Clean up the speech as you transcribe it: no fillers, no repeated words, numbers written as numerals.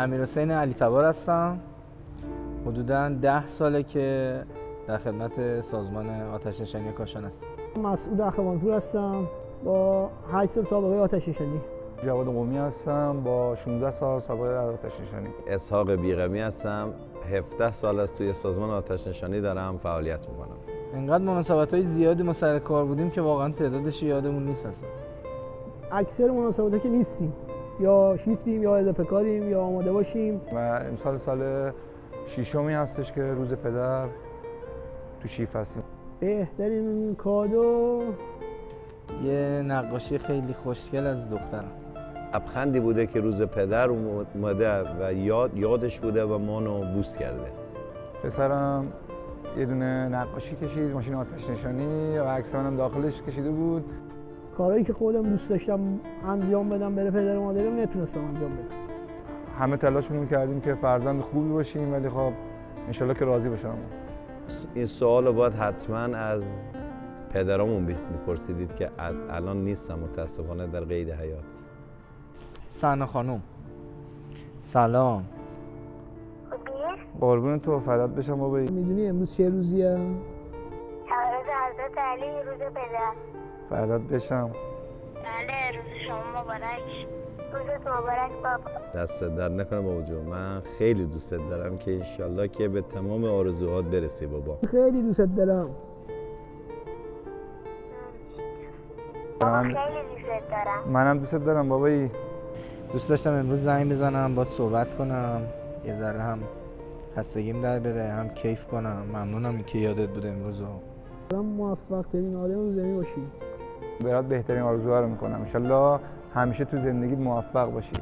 امیرحسین علیتبار هستم. حدوداً 10 ساله که در خدمت سازمان آتش‌نشانی کاشان هستم. مسعود اخوانپور هستم با 8 سال سابقه آتش‌نشانی. جواد قمی هستم با 16 سال سابقه در آتش‌نشانی. اسحاق بیغمی هستم. 17 سال است توی سازمان آتش‌نشانی دارم فعالیت میکنم. اینقدر مناسبت‌های زیادی ما سر کار بودیم که واقعا تعدادش یادمون نیست اصلا. اکثر مناسبت‌ها که نیستیم، یا شیفتیم یا اضافه کاریم یا آماده باشیم. و امسال سال ششمی هستش که روز پدر تو شیف هستیم. بهترین کادو یه نقاشی خیلی خوشگل از دخترم. لبخندی بوده که روز پدر اومده و یادش بوده و مانو بوس کرده. پسرم یه دونه نقاشی کشید، ماشین آتش‌نشانی و عکس منم داخلش کشیده بود. کارهایی که خودم دوست داشتم انجام بدم برای پدر و مادرم نتونستم انجام بدم. همه تلاشمون کردیم که فرزند خوبی باشیم، ولی خب انشالله که راضی باشم. این سوال رو باید حتما از پدرامون میپرسیدید که الان نیستم متاسفانه در قید حیات. سنا خانم سلام. قربون تو فدات بشم بابایی. میدونی امروز چه روزیه؟ تولد حضرت علی روز پدر. فدات بشم. بله روز شما مبارک. روزت مبارک بابا. دستت درد نکنه بابا جون. من خیلی دوستت دارم که انشالله که به تمام آرزوهات برسی بابا. خیلی دوستت دارم. بابا خیلی دوست دارم. منم دوستت دارم بابایی. دوست داشتم امروز زنگ بزنم باهات صحبت کنم، یه ذره هم خستگیم در بره هم کیف کنم. ممنونم که یادت بود امروز. دارم موفق ترین آدم زمین باشی. برات بهترین آرزوها رو میکنم. انشالله همیشه تو زندگیت موفق باشی.